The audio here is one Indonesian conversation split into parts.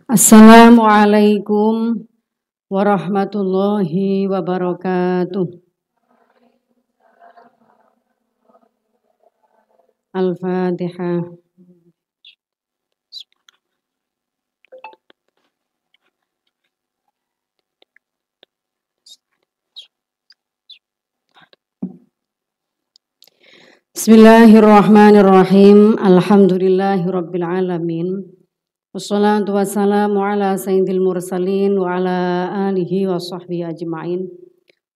Assalamualaikum warahmatullahi wabarakatuh. Al-Fatihah. Bismillahirrahmanirrahim. Alhamdulillahirabbil alamin. Wassalatu wassalamu ala sayyidil mursalin wa ala alihi wa sahbihi ajma'in.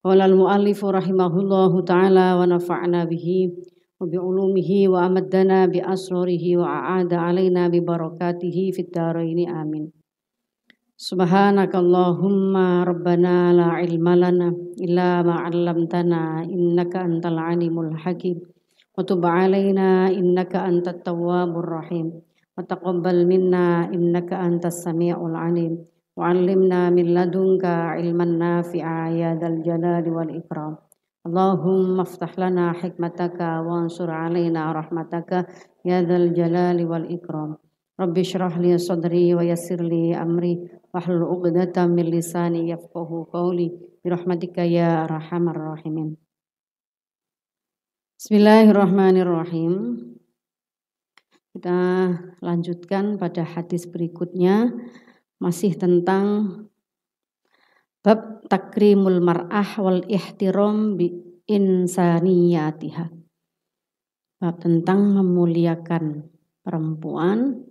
Qala al-muallifu rahimahullahu ta'ala wa nafa'na bihi wa bi'ulumihi wa amaddana bi asrarihi wa a'ada alaina bi barakatihi fid dharaini amin. Subhanakallahumma rabbana la ilma lana illa ma 'allamtana innaka antal alimul hakim. Wa tub 'alaina innaka antat tawwabur rahim. Wa taqabbal minna innaka antas samiul alim. Wa 'allimna min ladunka ilman nafi'a ya dzal jalali wal ikram. Allahumma iftah lana hikmataka wa ansur 'alaina rahmataka ya dzal jalali wal ikram. Rabbi shrah li sadri wa yassir li amri wahlul 'uqdatam min lisani yafqahu qawli birahmatika ya arhamar rahimin. Bismillahirrahmanirrahim. Kita lanjutkan pada hadis berikutnya, masih tentang bab takrimul mar'ah wal ihtiram bi insaniyatiha. Bab tentang memuliakan perempuan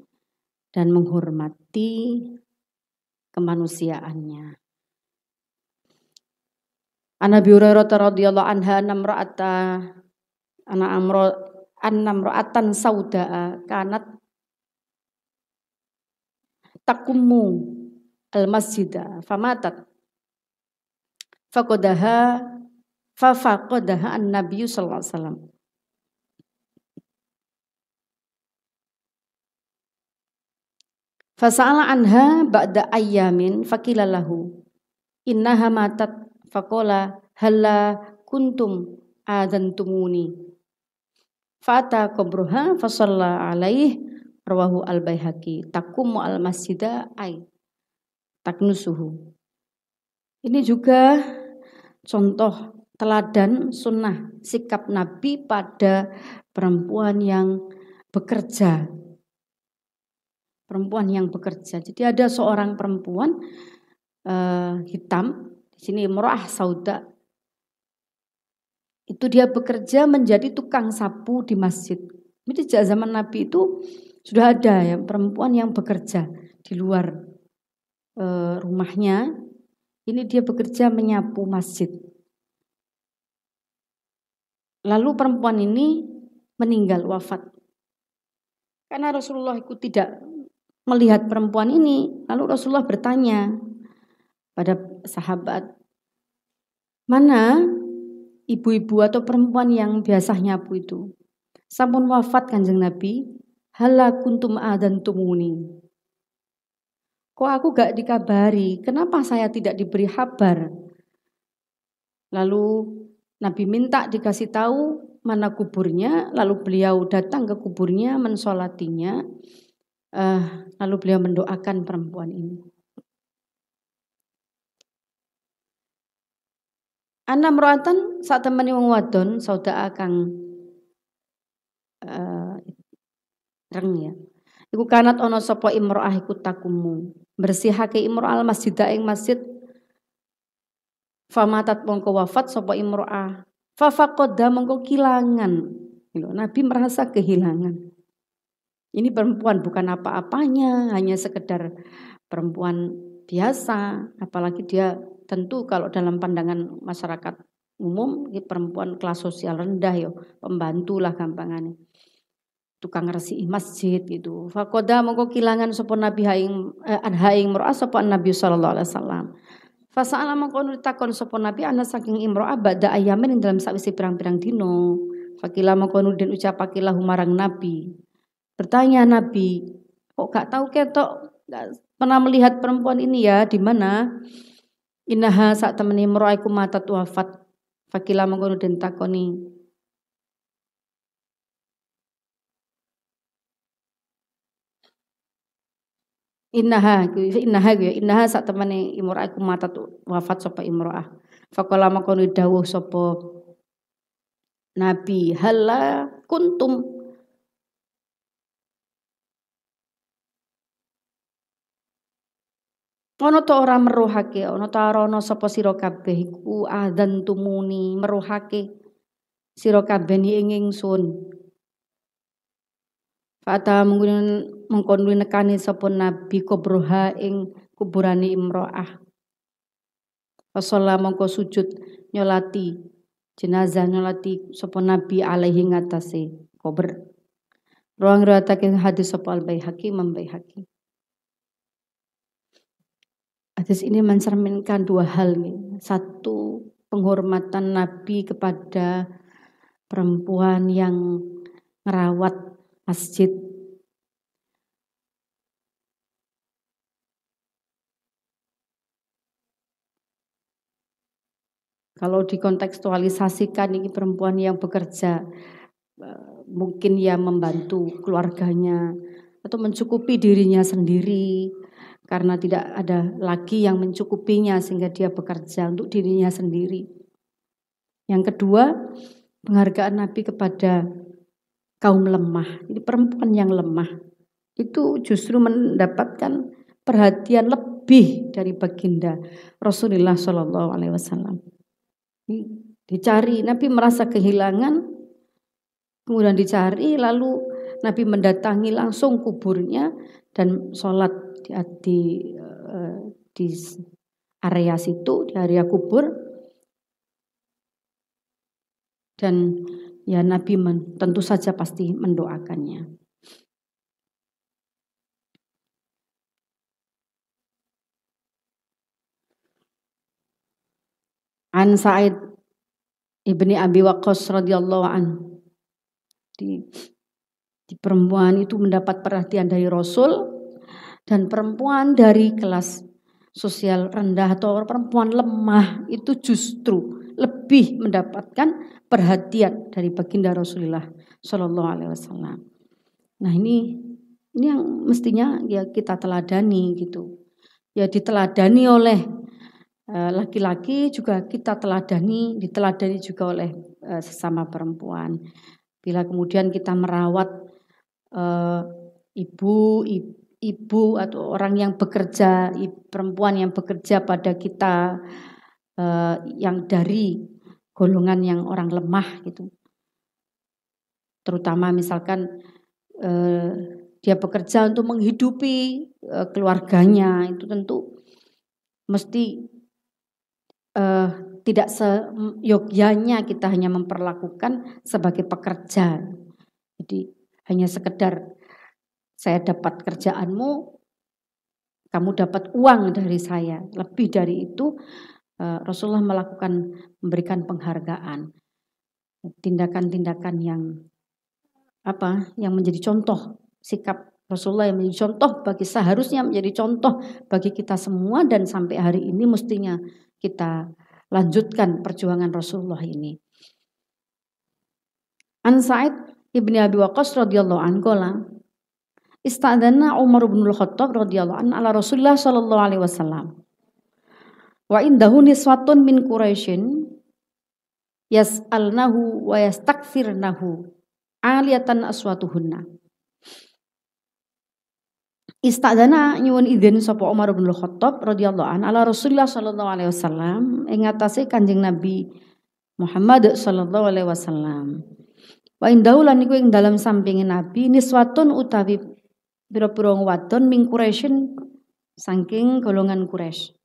dan menghormati kemanusiaannya. An Abi Hurairah radhiyallahu anha namra'atan sauda'a kanat takummu al-masjida famatat faqadaha an-nabiy sallallahu alaihi wasallam. Fasa'ala anha ba'da ayyamin faqila lahu innaha matat faqala halla kuntum adantumuni. Fata qabruha fa shalla alaih rawahu al-Baihaqi taqumu al-masjida ay taknusuhu. Ini juga contoh teladan sunnah sikap Nabi pada perempuan yang bekerja. Perempuan yang bekerja. Jadi ada seorang perempuan hitam, di sini imra'ah sauda. Itu dia bekerja menjadi tukang sapu di masjid. Jadi sejak zaman Nabi itu sudah ada ya perempuan yang bekerja di luar rumahnya. Ini dia bekerja menyapu masjid. Lalu perempuan ini meninggal wafat. Karena Rasulullah itu tidak melihat perempuan ini, lalu Rasulullah bertanya pada sahabat, mana ibu-ibu atau perempuan yang biasa nyapu itu? Sampun wafat Kanjeng Nabi, hala kuntum adantumuni. Kok aku gak dikabari? Kenapa saya tidak diberi kabar? Lalu Nabi minta dikasih tahu mana kuburnya, lalu beliau datang ke kuburnya, mensolatinya, lalu beliau mendoakan perempuan ini. Ana mro'atan sak temene wong wadon sauda kang reng ya. Iku kanat ana sapa imro'ah iku takumu. Bersihake imro'al masjida ing masjid. Famatat mongko wafat sapa imro'ah. Fa faqada mongko kilangan. Nabi merasa kehilangan. Ini perempuan bukan apa-apanya, hanya sekedar perempuan biasa, apalagi dia tentu kalau dalam pandangan masyarakat umum ini perempuan kelas sosial rendah ya, pembantu lah gampangannya. Tukang resiki masjid gitu. Faqada mongko kilangan sapa Nabi haing mar'ah sapa Nabi sallallahu alaihi wasallam. Fasa'ala mongko ditakon sapa Nabi ana saking imro'ah ba'da ayamin dalam sawise pirang-pirang dino. Fakila mongko nudin ucapakilah marang Nabi. Bertanya Nabi, kok gak tahu ketok, gak pernah melihat perempuan ini ya, di mana? Innaha sak temeni imro'aiku matat wafat. Fakila mongko nudin takoni. innaha sak temene imro'ah iku mata wafat sapa imro'ah. Faqala maqulu dawuh sapa Nabi halla kuntum ana ta ora meruhake ana ta rono sapa sira kabeh iku adzan tumuni meruhake sira kabeh ing ingsun. Fata mengkon nekani sapa Nabi kubroha ing kuburane imro'ah. Fasalla mongko sujud nyolati jenazah nyolati sapa Nabi alaihi ngatasé kubur. Ruang riwayatake hadis sapa Al-Baihaqi Imam Baihaqi. Hadis ini mencerminkan dua hal nih. Satu, penghormatan Nabi kepada perempuan yang merawat masjid. Kalau dikontekstualisasikan ini perempuan yang bekerja, mungkin ya membantu keluarganya atau mencukupi dirinya sendiri karena tidak ada lagi yang mencukupinya sehingga dia bekerja untuk dirinya sendiri. Yang kedua, penghargaan Nabi kepada kaum lemah. Jadi perempuan yang lemah itu justru mendapatkan perhatian lebih dari baginda Rasulullah Shallallahu Alaihi Wasallam. Dicari, Nabi merasa kehilangan, kemudian dicari, lalu Nabi mendatangi langsung kuburnya dan sholat di area situ, di area kubur. Dan ya Nabi tentu saja pasti mendoakannya. An Sa'id ibni Abi Waqqas radhiyallahu an. Di perempuan itu mendapat perhatian dari Rasul dan perempuan dari kelas sosial rendah atau perempuan lemah itu justru lebih mendapatkan perhatian dari baginda Rasulullah Shallallahu Alaihi Wasallam. Nah ini yang mestinya ya kita teladani gitu. Ya diteladani oleh laki-laki juga kita diteladani juga oleh sesama perempuan. Bila kemudian kita merawat ibu atau orang yang bekerja, perempuan yang bekerja pada kita yang dari golongan yang orang lemah gitu. Terutama misalkan dia bekerja untuk menghidupi keluarganya, itu tentu mesti tidak seyogyanya kita hanya memperlakukan sebagai pekerja. Jadi hanya sekedar saya dapat kerjaanmu, kamu dapat uang dari saya. Lebih dari itu Rasulullah memberikan penghargaan. Tindakan-tindakan yang menjadi contoh sikap Rasulullah yang menjadi contoh seharusnya menjadi contoh bagi kita semua dan sampai hari ini mestinya kita lanjutkan perjuangan Rasulullah ini. An Sa'id ibni Abi Waqqas radhiyallahu anhu qala istadzana Umar bin Al-Khattab radhiyallahu anhu ala Rasulullah sallallahu alaihi wasallam. Wa indahu niswatun min Quraisyin yas'alnahu wa yastakfirnahu aliyatan aswatuhunna. Istadzana nyuwun izin sapa Umar bin Khattab radhiyallahu anhu ala Rasulullah sallallahu alaihi wasallam ing atase Kanjeng Nabi Muhammad sallallahu alaihi wasallam. Wa indahu lan iku ing dalam sampinge Nabi niswatun utawi pira-pira wadon ming Quraisyin saking golongan Quraisy.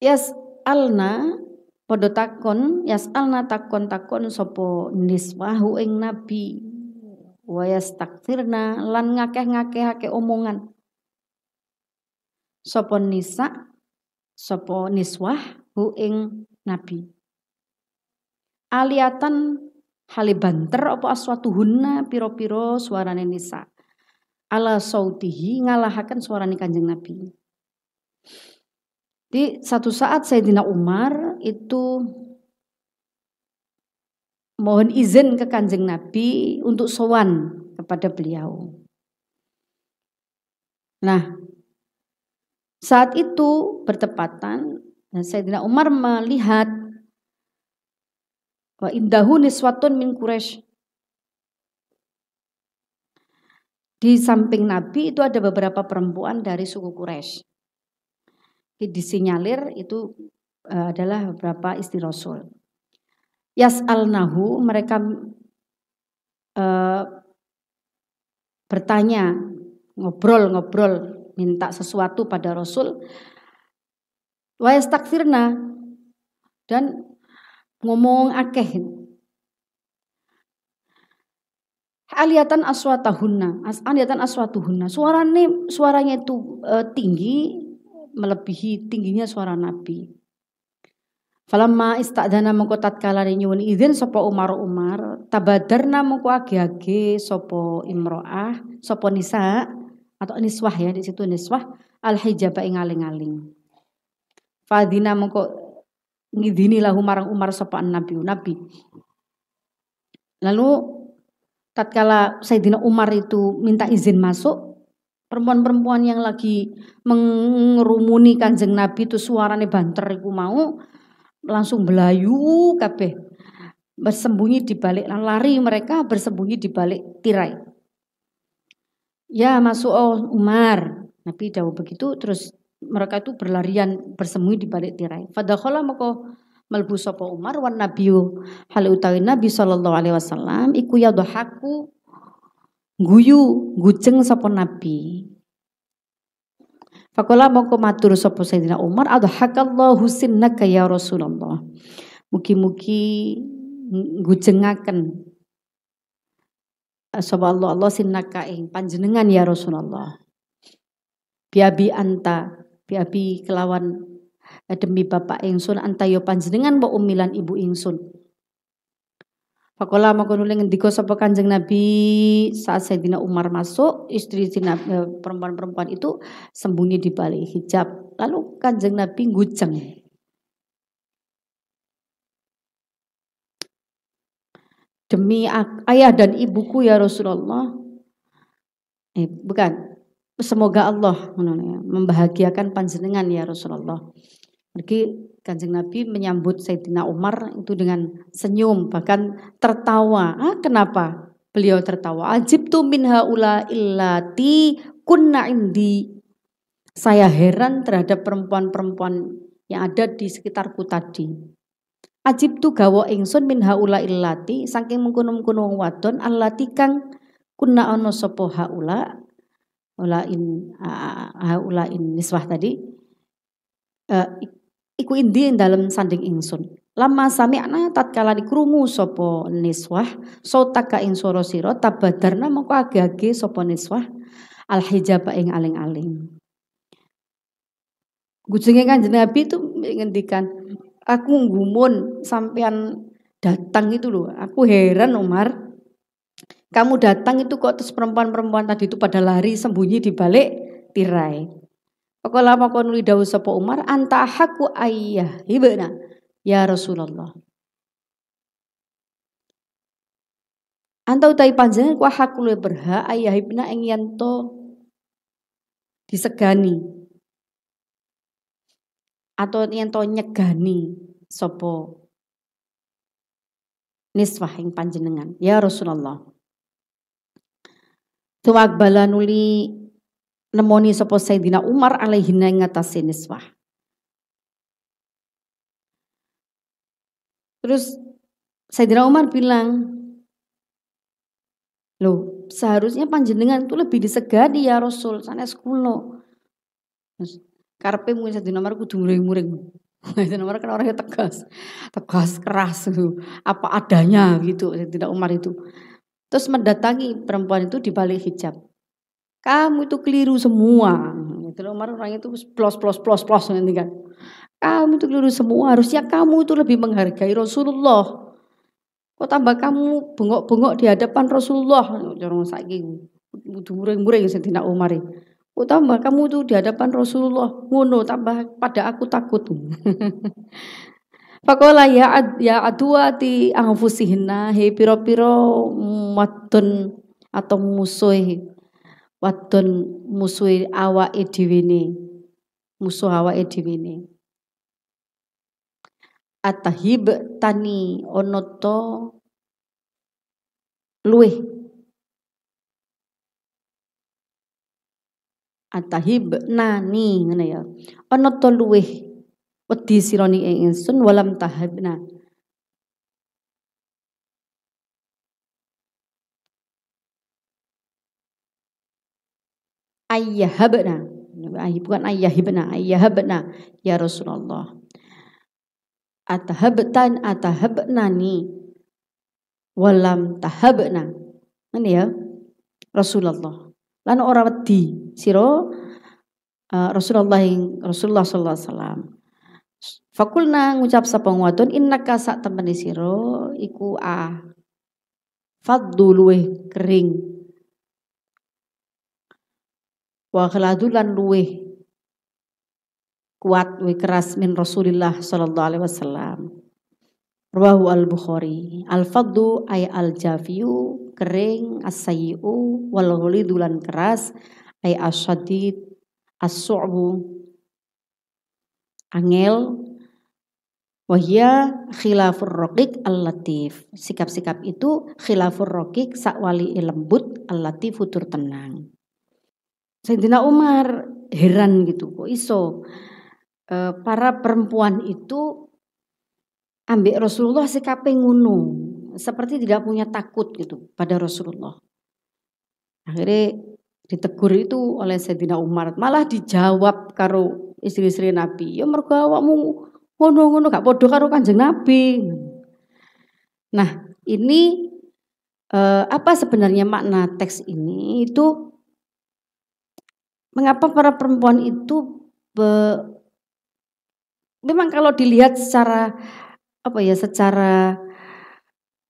Yas'alna padha takon yas'alna takon sapa niswahu ing Nabi wa yastakthirna lan ngakeh-ngakehake omongan sapa nisa sapa niswah hu ing Nabi aliatan hale banter apa aswatuhunna pira-pira suarane nisa ala sautihi ngalahaken suarane Kanjeng Nabi. Di satu saat Sayyidina Umar itu mohon izin ke Kanjeng Nabi untuk sowan kepada beliau. Nah, saat itu bertepatan Sayyidina Umar melihat wa indahu niswatun min Quraisy. Di samping Nabi itu ada beberapa perempuan dari suku Quraisy. Disinyalir itu adalah beberapa istri Rasul. Yas'alnahu, mereka bertanya, ngobrol-ngobrol, minta sesuatu pada Rasul. Wa yastakfirna, dan ngomong akeh. Aliyatan aswatuhunna. Suaranya itu tinggi, melebihi tingginya suara Nabi. Falamma istadzana mengko tatkala nyuwun izin sapa Umar, tabadarna mengko age-age sapa imro'ah, sapa nisa atau niswah ya, di situ niswah al-hijaba ing aling-aling. Fadina mengko ngidini lahu marang Umar sapa Nabi. Lalu tatkala Sayyidina Umar itu minta izin masuk, perempuan-perempuan yang lagi mengerumuni Kanjeng Nabi itu suarane banter iku mau langsung belayu kabeh. Bersembunyi di balik, lari mereka bersembunyi di balik tirai. Ya masuk Umar. Nabi dawuh begitu, terus mereka itu berlarian bersembunyi di balik tirai. Fadakhala maka melbu sapa Umar wan nabiyyu hal utawi Nabi sallallahu alaihi wasallam iku yadhaku gujeng sapa Nabi. Faqala mongko matur sapa Sayyidina Umar, adhakallahu sinnaka ya Rasulullah. Mugi-mugi gujengaken sapa Allah sinnaka ing panjenengan ya Rasulullah. Biabi anta, biabi kelawan demi bapak ingsun anta yo panjenengan wa umilan ibu ingsun. Faqala mongko nuli ngendika sapa Kanjeng Nabi saat Sayyidina Umar masuk, istri perempuan-perempuan itu sembunyi di balik hijab. Lalu Kanjeng Nabi gujeng. Demi ayah dan ibuku ya Rasulullah. Bukan. Semoga Allah membahagiakan panjenengan ya Rasulullah. Jadi Kanjeng Nabi menyambut Sayyidina Umar itu dengan senyum, bahkan tertawa. Kenapa beliau tertawa? Ajibtu min haula illati kunna indi. Saya heran terhadap perempuan-perempuan yang ada di sekitarku tadi. Ajibtu gawa ingsun min haula illati, saking mengkono-mengkono wong wadon allati kang kunna ana sapa haula niswah tadi. Iku indi dalam sanding ingsun. Lama sami'na tatkala dikrungu sapa niswah sautaka ing swara sira tabadarna mengko age-age sapa niswah al hijab ing aling-aling. Gujenge Kanjeng Nabi itu ngendikan, aku nggumun sampean datang itu loh. Aku heran Umar. Kamu datang itu kok terus perempuan-perempuan tadi itu pada lari sembunyi di balik tirai. Faqala maka nuli dawuh sapa Umar, anta haqqu ayyah hibna ya Rasulullah. Anta utawi panjenengan ku hak luwih berhak ayah hibna ing yen to disegani atau yen to nyegani sapa niswah ing panjenengan ya Rasulullah. Tuwakbala nuli nemoni sapa Sayyidina Umar alaihina ing ngatasi niswah. Terus Sayyidina Umar bilang, loh seharusnya panjenengan itu lebih disegani ya Rasul, sanes kula. Karepe mung Sayyidina Umar kudu muring-muring. Sayyidina Umar kan orangnya tegas keras, apa adanya gitu Sayyidina Umar itu. Terus mendatangi perempuan itu di balik hijab. Kamu itu keliru semua. Sayyidina Umar orangnya itu plos nanti kan. Kamu itu keliru semua. Harusnya kamu itu lebih menghargai Rasulullah. Kok tambah kamu bengok-bengok di hadapan Rasulullah. Jorong saiki muring-muring Sayyidina Umar. Kok tambah kamu itu di hadapan Rasulullah. Ngono tambah pada aku takut. Pakola ya aduati anfusihinna he piro-piro wadon atau wadon musuh awake dhewe ne. Musuh awake dhewe ne. Atahib tani ono to luweh. Atahib nani ngene ya. Ono to luweh wedi sirani ingsun walam tahabna. Ayyahabna. Bukan ayyahabna ya Rasulullah. Atahabnani walam tahabna. Ini ya Rasulullah. Lan ora wedi sira Rasulullah sallallahu alaihi wasallam. Fakulna ngucap sapa wadon innaka sak temene sira iku faddu luweh kering. Wa khaladulan luweh kuat luweh keras min Rasulillah sallallahu alaihi wasallam. Rawahu al-Bukhari. Al-faddu ay al-jafiyu kering, as-sayyi'u wal ghulidulan keras ay asyadid as-su'bu angel wahya khilafur raqiq al-latif. Sikap-sikap itu khilafur raqiq sakwali lembut al-latif futur tenang. Sayyidina Umar heran gitu, kok iso para perempuan itu ambek Rasulullah sikape ngono, seperti tidak punya takut gitu pada Rasulullah. Akhirnya ditegur itu oleh Sayyidina Umar, malah dijawab karo istri-istri Nabi, ya mergo awakmu ngono-ngono gak padha karo Kanjeng Nabi. Nah, ini apa sebenarnya makna teks ini? Itu mengapa para perempuan itu memang kalau dilihat secara secara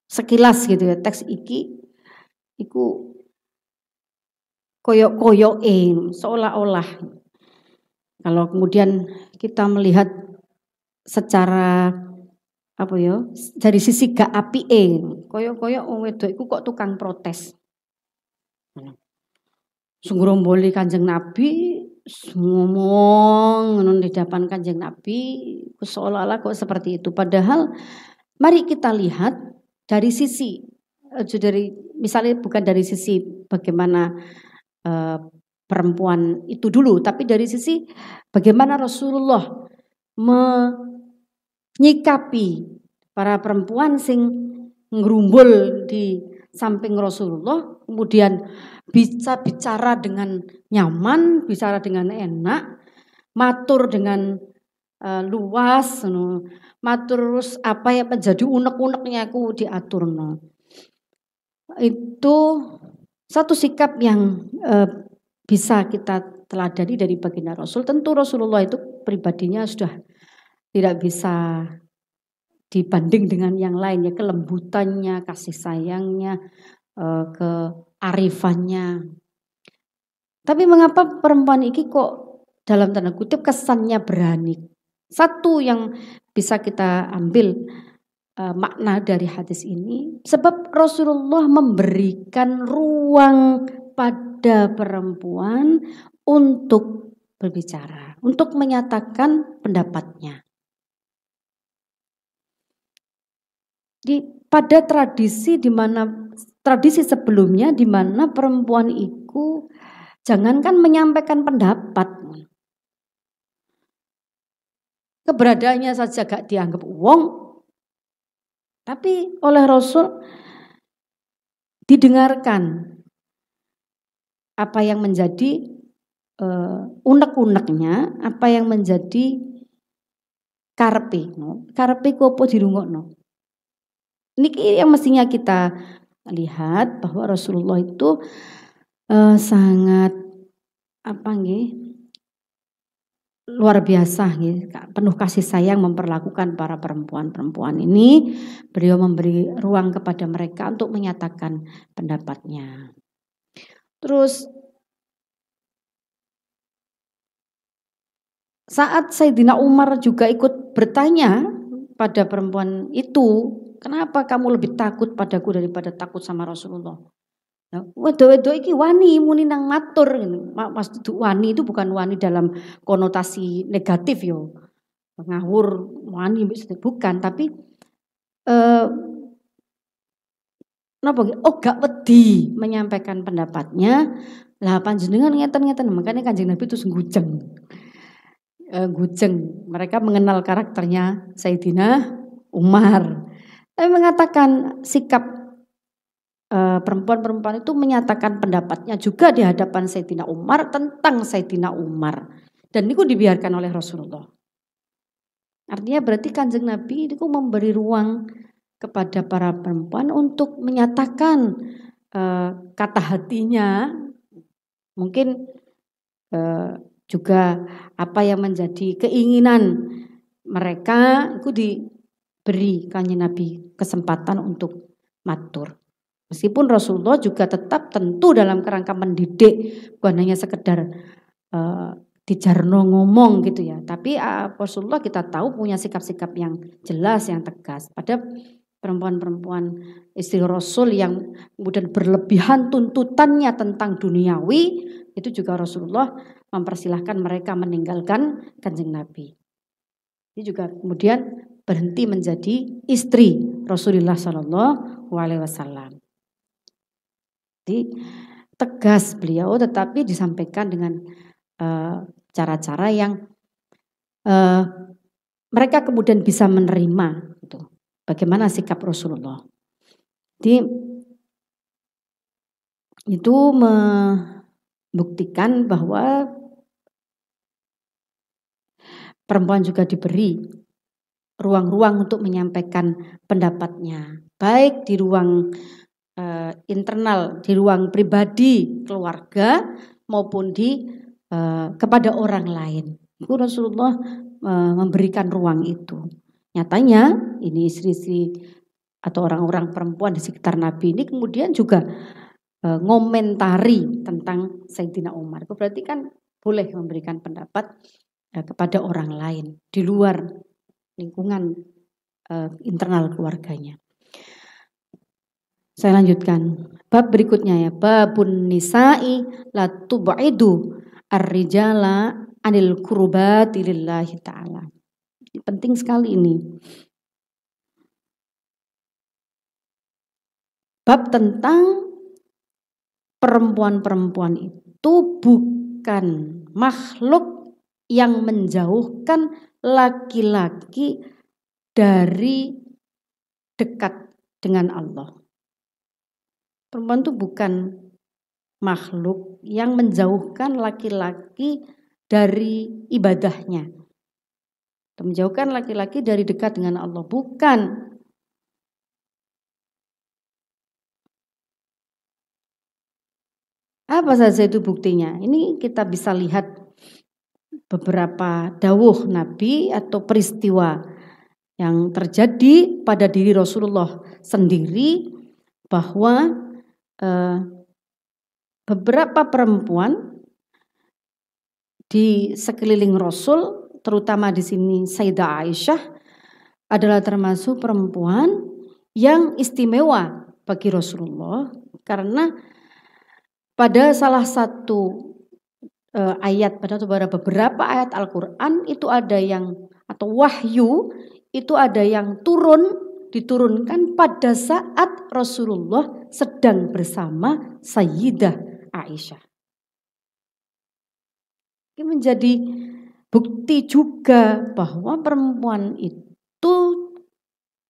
sekilas gitu ya, teks iki iku koyok-koyoke seolah-olah. Kalau kemudian kita melihat secara dari sisi gak apike, koyok-koyok wong wedok iku kok tukang protes. Sungguromboli Kanjeng Nabi ngomong ngono di depan Kanjeng Nabi seolah-olah kok seperti itu. Padahal mari kita lihat dari sisi misalnya bukan dari sisi bagaimana perempuan itu dulu, tapi dari sisi bagaimana Rasulullah menyikapi para perempuan sing ngrumbul di samping Rasulullah, kemudian bisa bicara dengan nyaman, bicara dengan enak, matur dengan luas, matur terus apa yang menjadi unek-uneknya aku diaturno. Itu satu sikap yang bisa kita teladani dari baginda Rasul. Tentu Rasulullah itu pribadinya sudah tidak bisa dibanding dengan yang lain ya, kelembutannya, kasih sayangnya, kearifannya. Tapi mengapa perempuan ini kok dalam tanda kutip kesannya berani? Satu yang bisa kita ambil makna dari hadis ini, sebab Rasulullah memberikan ruang pada perempuan untuk berbicara, untuk menyatakan pendapatnya. Pada tradisi sebelumnya di mana perempuan itu jangankan menyampaikan pendapat, keberadaannya saja gak dianggap wong, tapi oleh Rasul didengarkan apa yang menjadi unek-uneknya, apa yang menjadi karepe ku apa dirungokno. Ini yang mestinya kita lihat bahwa Rasulullah itu sangat luar biasa, penuh kasih sayang memperlakukan para perempuan-perempuan ini. Beliau memberi ruang kepada mereka untuk menyatakan pendapatnya. Terus saat Sayyidina Umar juga ikut bertanya pada perempuan itu, kenapa kamu lebih takut padaku daripada takut sama Rasulullah? Wedo-wedo iki wani muni nang matur. Maksud wani itu bukan wani dalam konotasi negatif yo. Ngawur wani bukan, tapi gak wedi menyampaikan pendapatnya. Lah panjenengan ngeten-ngeten, makanya Kanjeng Nabi itu gujeng. Mereka mengenal karakternya Sayyidina Umar. Tapi mengatakan sikap perempuan-perempuan itu menyatakan pendapatnya juga di hadapan Sayyidina Umar tentang Sayyidina Umar. Dan itu dibiarkan oleh Rasulullah. Artinya berarti Kanjeng Nabi itu memberi ruang kepada para perempuan untuk menyatakan kata hatinya. Mungkin juga apa yang menjadi keinginan mereka itu diberi Kanjeng Nabi kesempatan untuk matur. Meskipun Rasulullah juga tetap tentu dalam kerangka mendidik, bukan hanya sekedar dijarno ngomong gitu ya. Tapi Rasulullah kita tahu punya sikap-sikap yang jelas, yang tegas. Pada perempuan-perempuan istri Rasul yang kemudian berlebihan tuntutannya tentang duniawi, itu juga Rasulullah mempersilahkan mereka meninggalkan Kanjeng Nabi. Ini juga kemudian berhenti menjadi istri Rasulullah SAW. Jadi tegas beliau, tetapi disampaikan dengan cara-cara yang mereka kemudian bisa menerima. Gitu. Bagaimana sikap Rasulullah. Jadi itu membuktikan bahwa perempuan juga diberi ruang-ruang untuk menyampaikan pendapatnya. Baik di ruang internal, di ruang pribadi keluarga maupun kepada orang lain. Itu Rasulullah memberikan ruang itu. Nyatanya ini istri-istri atau orang-orang perempuan di sekitar Nabi ini kemudian juga ngomentari tentang Sayyidina Umar. Itu berarti kan boleh memberikan pendapat kepada orang lain di luar lingkungan internal keluarganya. Saya lanjutkan. Bab berikutnya ya. Babun nisa'i la tub'idu ar-rijala anil qurbati lillahi ta'ala. Ini penting sekali ini. Bab tentang perempuan-perempuan itu bukan makhluk yang menjauhkan laki-laki dari dekat dengan Allah. Perempuan itu bukan makhluk yang menjauhkan laki-laki dari ibadahnya. Menjauhkan laki-laki dari dekat dengan Allah. Bukan. Apa saja itu buktinya? Ini kita bisa lihat beberapa dawuh Nabi atau peristiwa yang terjadi pada diri Rasulullah sendiri, bahwa beberapa perempuan di sekeliling Rasul, terutama di sini Sayyidah Aisyah, adalah termasuk perempuan yang istimewa bagi Rasulullah, karena pada salah satu ayat, pada beberapa ayat Al-Quran itu ada yang, atau wahyu itu ada yang diturunkan pada saat Rasulullah sedang bersama Sayyidah Aisyah. Ini menjadi bukti juga bahwa perempuan itu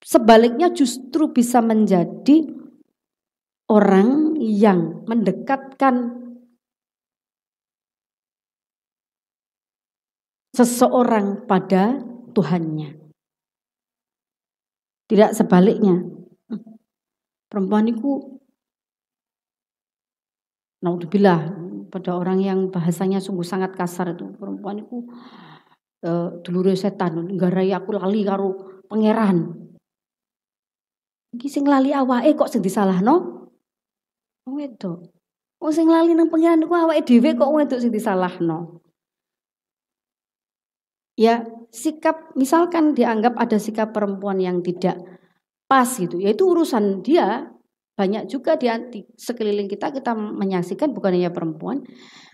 sebaliknya justru bisa menjadi orang yang mendekatkan seseorang pada Tuhannya. Tidak sebaliknya. Perempuan itu, naudzubillah, pada orang yang bahasanya sungguh sangat kasar itu, perempuan itu dulure setan, nggarai aku lali karo pangeran. Iki sing lali awake kok sing disalahno? Wong wedok. Wong sing lali nang pangeran iku awake dhewe kok wedok sing disalahno. Ya, sikap, misalkan dianggap ada sikap perempuan yang tidak pas gitu, ya itu urusan dia. Banyak juga di sekeliling kita menyaksikan bukan hanya perempuan,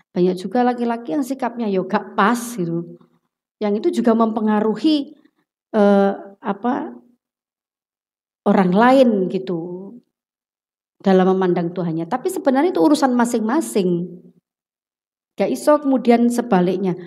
banyak juga laki-laki yang sikapnya ya gak pas gitu. Yang itu juga mempengaruhi orang lain gitu dalam memandang Tuhannya. Tapi sebenarnya itu urusan masing-masing. Gak iso kemudian sebaliknya.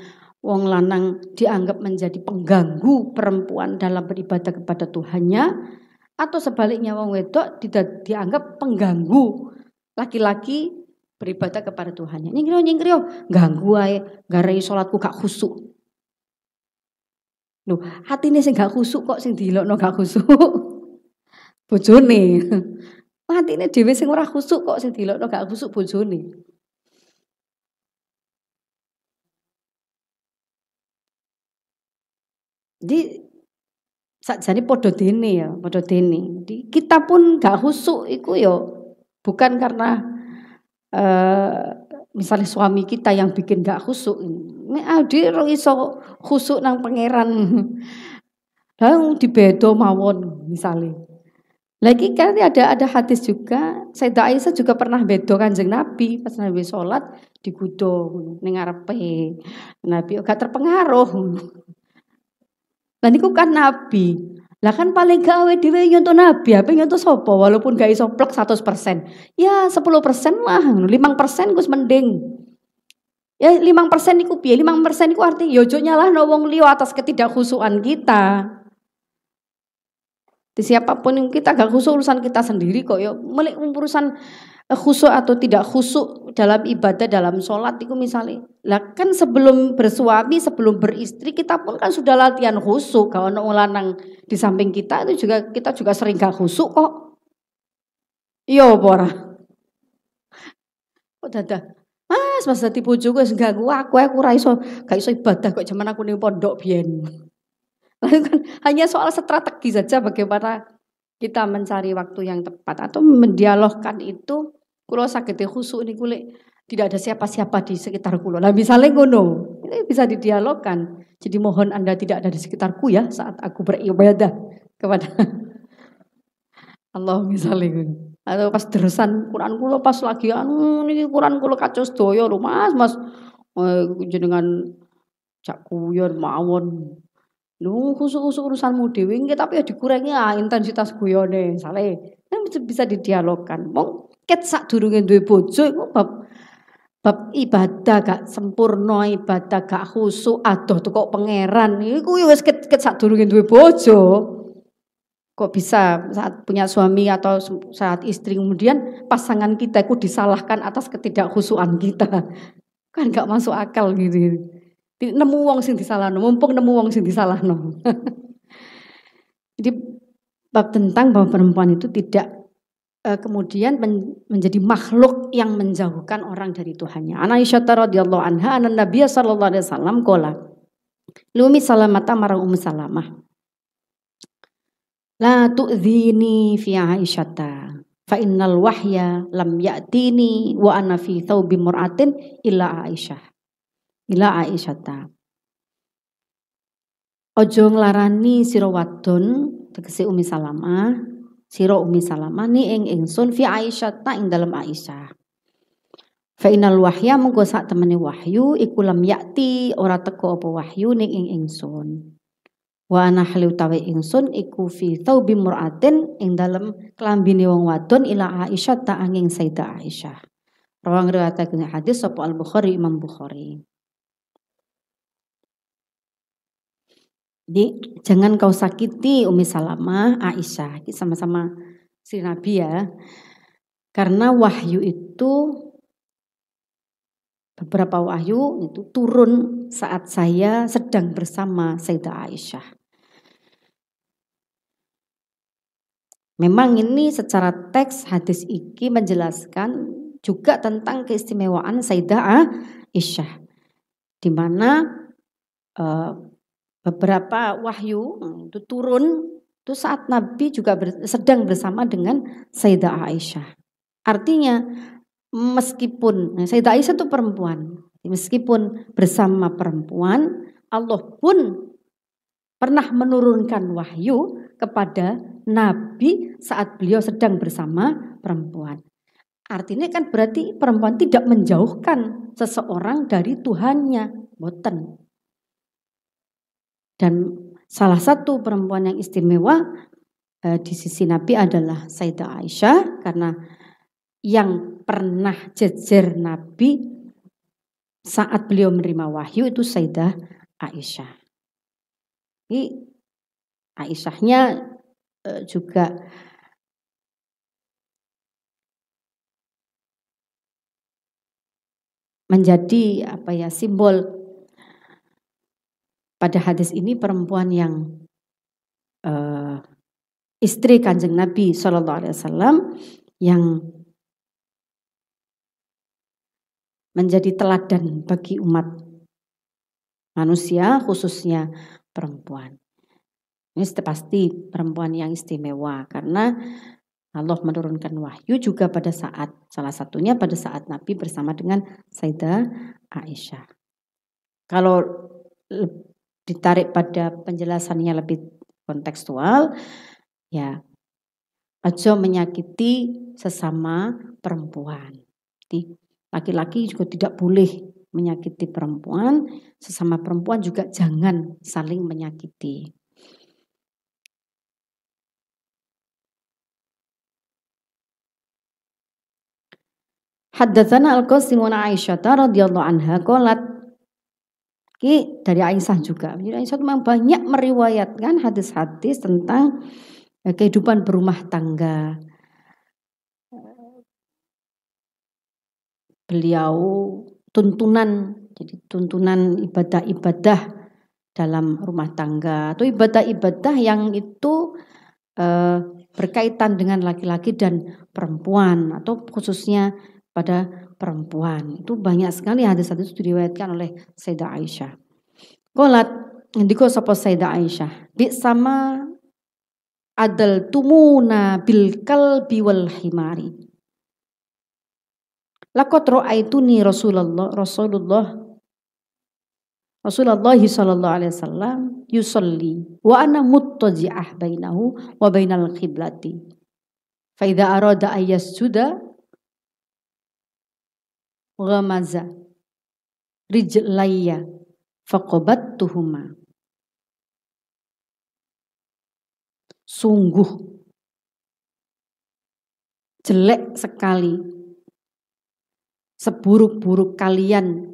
Wong lanang dianggap menjadi pengganggu perempuan dalam beribadah kepada Tuhannya, atau sebaliknya wong wedok dianggap pengganggu laki-laki beribadah kepada Tuhannya. Nyingkrio, ganggu ae, garai salatku gak khusuk. Loh, hatine sing gak khusuk kok sing dilokno gak khusuk. Bojone. Hatine dhewe sing ora khusuk kok sing dilokno gak khusuk bojone. Jadi sakjane padha dene ya, padha dene. Kita pun gak khusuk iku ya bukan karena misalnya suami kita yang bikin gak khusuk. Nek ade ora iso khusuk nang pangeran. Lah dibedo mawon misalnya. Lagi kan ada hadis juga, Sayyidah Aisyah juga pernah bedo Kanjeng Nabi pas Nabi sholat digudo ning ngarepe. Nabi gak terpengaruh. Lah niku kan Nabi. Lah kan paling gak awe dhewe nyontoh Nabi, apa nyontoh sapa walaupun gak iso plek 100%. Ya 10% lah, 5% Gus mending. Ya 5% niku piye? 5% niku arti ya ojo nyalahno wong liya atas ketidakkhusukan kita. Di siapapun yang kita gak khusuk urusan kita sendiri kok ya. Urusan khusuk atau tidak khusuk dalam ibadah, dalam sholat itu misalnya. Lah kan sebelum bersuami, sebelum beristri kita pun kan sudah latihan khusuk. Kalau orang lanang di samping kita itu juga kita juga sering gak khusuk kok. Iya ora. Kok dadah. Mas dadi bojoku wis ganggu aku ora iso gak iso ibadah kok zaman aku ning pondok biyen. Lalu kan hanya soal strategi saja bagaimana kita mencari waktu yang tepat atau mendialogkan itu. Kulo saged khusuk niku lek tidak ada siapa-siapa di sekitar kulo. Lah misalnya ngono, ini bisa didialogkan. Jadi mohon Anda tidak ada di sekitarku ya saat aku beribadah kepada Allah misalnya ngono. Atau pas deresan Quran kulo pas lagi niki Quran kulo kacau sedaya lho Mas. Jenengan cak kuyon mawon. Lu khusuk-khusuk urusanmu dhewe tapi ya dikurangi intensitas guyone misale. Kan bisa didialogkan. Wong ket sadurunge duwe bojo iku bab ibadah gak sempurna, ibadah gak khusuk, adoh teko pangeran. Iku ya wis ket sadurunge duwe bojo. Kok bisa saat punya suami atau saat istri kemudian pasangan kita itu disalahkan atas ketidakkhusukan kita. Kan gak masuk akal gitu. Nemu wong sing disalahno, mumpung nemu wong sing disalahno. Jadi bab tentang bahwa perempuan itu tidak kemudian menjadi makhluk yang menjauhkan orang dari Tuhannya. Ana Aisyah radhiyallahu anha anna Nabi sallallahu alaihi wasallam qala Lumi salamata marang Salamah. La tu'dhini fi Aisyata fa innal wahya lam ya'tini wa ana fi thawbi mur'atin illa Aisyah. Ila Aisyata. Ojo nglarani sira wadon tegese Umi Salamah, sira Umi Salamah ni ing ingsun fi Aisyata ing dalem Aisyah. Fa inal wahya mengko sak temene wahyu iku lam yakti ora teko apa wahyu ning ing ingsun. Wa ana halu tawe ingsun iku fi thawbi mur'atin ing dalem klambine wong wadon ila Aisyata angin Sayyidah Aisyah. Rawang riwayataken hadis sapa Al-Bukhari Imam Bukhari. Jadi jangan kau sakiti Umi Salamah, Aisyah, sama-sama si Nabi ya. Karena wahyu itu beberapa wahyu itu turun saat saya sedang bersama Sayyidah Aisyah. Memang ini secara teks hadis iki menjelaskan juga tentang keistimewaan Sayyidah Aisyah, di mana beberapa wahyu itu turun itu saat Nabi juga sedang bersama dengan Sayyidah Aisyah. Artinya meskipun Sayyidah Aisyah itu perempuan, meskipun bersama perempuan, Allah pun pernah menurunkan wahyu kepada Nabi saat beliau sedang bersama perempuan. Artinya kan berarti perempuan tidak menjauhkan seseorang dari Tuhannya, boten. Dan salah satu perempuan yang istimewa di sisi Nabi adalah Sayyidah Aisyah, karena yang pernah jejer Nabi saat beliau menerima wahyu itu Sayyidah Aisyah. Ini Aisyahnya juga menjadi simbol pada hadis ini, perempuan yang istri Kanjeng Nabi SAW yang menjadi teladan bagi umat manusia, khususnya perempuan. Ini pasti perempuan yang istimewa karena Allah menurunkan wahyu juga pada saat, salah satunya pada saat Nabi bersama dengan Sayyidah Aisyah. Kalau ditarik pada penjelasannya lebih kontekstual, ya, aja menyakiti sesama perempuan. Jadi, laki-laki juga tidak boleh menyakiti perempuan, sesama perempuan juga jangan saling menyakiti. Haddatsana Al-Qasim wa Aisyah radhiyallahu anha qalat, dari Aisyah juga. Jadi Aisyah memang banyak meriwayatkan hadis-hadis tentang kehidupan berumah tangga. Beliau tuntunan, jadi tuntunan ibadah-ibadah dalam rumah tangga atau ibadah-ibadah yang itu berkaitan dengan laki-laki dan perempuan atau khususnya pada perempuan. Itu banyak sekali hadis-hadis diriwayatkan oleh Sayyidah Aisyah. Qalat ndika sapa Sayyidah Aisyah, bi sama adal tumuna bil kalbi wal himari. Laqad ra'aituni Rasulullah sallallahu alaihi wasallam yusalli wa ana muttaji'ah bainahu wa bainal qiblati. Fa idza arada ay yasjuda ghamaza rijlayya faqabattuhuma. Sungguh jelek sekali, seburuk-buruk kalian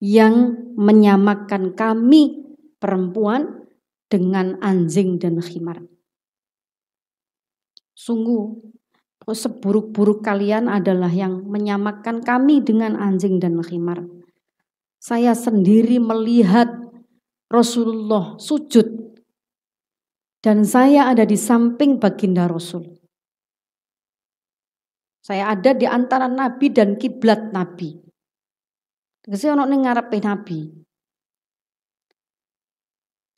yang menyamakan kami perempuan dengan anjing dan khimar. Sungguh seburuk-buruk kalian adalah yang menyamakan kami dengan anjing dan khimar. Saya sendiri melihat Rasulullah sujud dan saya ada di samping baginda Rasul. Saya ada di antara Nabi dan kiblat Nabi. Saya ono ning ngarepe Nabi.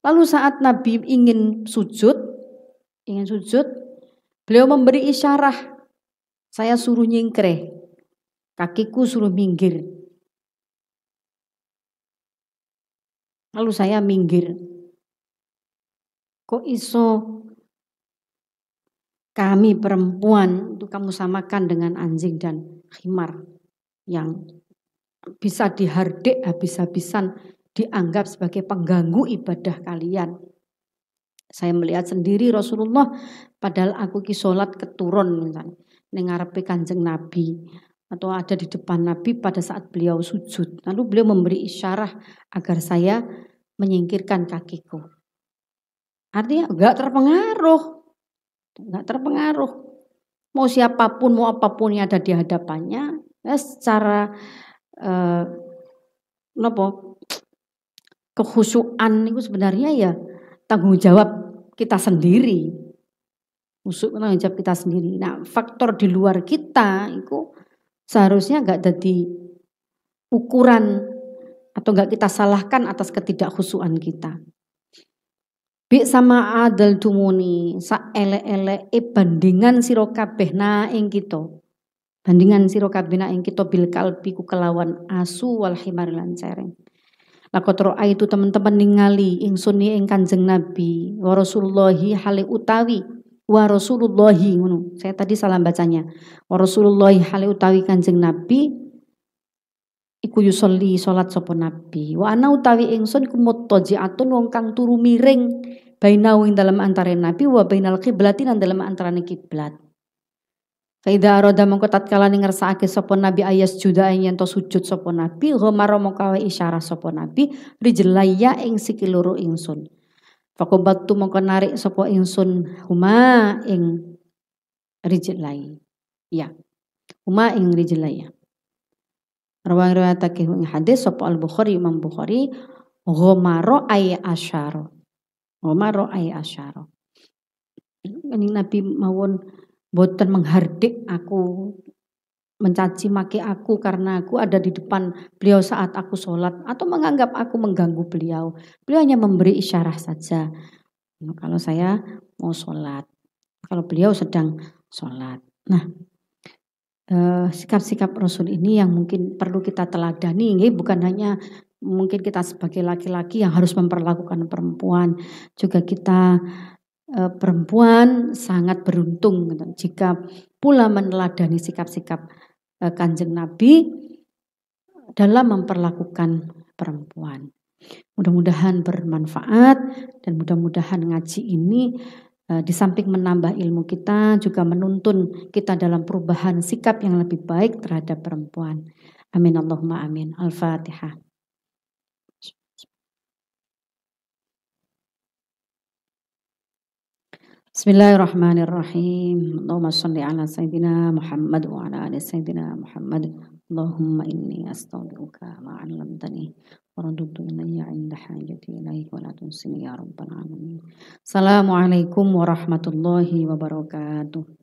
Lalu saat Nabi ingin sujud, beliau memberi isyarah. Saya suruh nyingkreh, kakiku suruh minggir. Lalu saya minggir. Kok iso kami perempuan itu kamu samakan dengan anjing dan khimar yang bisa dihardik habis-habisan, dianggap sebagai pengganggu ibadah kalian. Saya melihat sendiri Rasulullah, padahal aku ki salat keturun misalnya ning ngarepe Kanjeng Nabi atau ada di depan Nabi pada saat beliau sujud. Lalu beliau memberi isyarah agar saya menyingkirkan kakiku. Artinya enggak terpengaruh. Mau siapapun, mau apapun yang ada di hadapannya, ya secara kekhusyuan itu sebenarnya ya tanggung jawab kita sendiri. Tanggung jawab kita sendiri. Nah, faktor di luar kita itu seharusnya enggak jadi ukuran atau enggak kita salahkan atas ketidakkhusyuan kita. Bi sama adal tumuni sa ele-ele bandingan sira kabeh na ing kita. Bandingan sira kabeh na ing kita bil kalbi ku kelawan asu wal himar lan cereng. Laqad ra'aitu teman-teman ningali ingsun ing Kanjeng Nabi wa Rasulullahi hale utawi wa Rasulullahi ngono. Saya tadi salah bacanya. Wa Rasulullahi hale utawi Kanjeng Nabi iku yusolli salat sapa Nabi. Wa ana utawi ingsun iku muttaji'atun wong kang turu miring bainau ing dalem antare Nabi wa bainal qiblati lan dalem antarane kiblat. Faida aroda mongko tatkala ngersakake sapa Nabi ayas juda ing yen to sujud sapa Nabi ghamara mongko isyarah sapa Nabi rijlaya ing sikil loro ingsun. Faqabattu mongko narik sapa ingsun huma ing rijlai. Ya. Huma ing rijlaya. Riwayatake ing hadis sapa Al-Bukhari Imam Bukhari ghamara ay asyara. Ghamara ay asyara. Ini Nabi mawon boten menghardik aku, mencaci maki aku karena aku ada di depan beliau saat aku sholat atau menganggap aku mengganggu beliau. Beliau hanya memberi isyarat saja. Kalau saya mau sholat, kalau beliau sedang sholat. Nah, sikap-sikap Rasul ini yang mungkin perlu kita teladani, bukan hanya mungkin kita sebagai laki-laki yang harus memperlakukan perempuan, juga kita perempuan sangat beruntung jika pula meneladani sikap-sikap Kanjeng Nabi dalam memperlakukan perempuan. Mudah-mudahan bermanfaat dan mudah-mudahan ngaji ini di samping menambah ilmu kita juga menuntun kita dalam perubahan sikap yang lebih baik terhadap perempuan. Amin Allahumma amin. Al-Fatihah. Bismillahirrahmanirrahim. Allahumma shalli ala sayyidina Muhammad wa ala ali sayyidina Muhammad. Allahumma inni astaghfiruka ma 'allamtani wa radudtu ilayya 'inda hajati ilaihi wa la tunsini ya rabbal alamin. Assalamualaikum warahmatullahi wabarakatuh.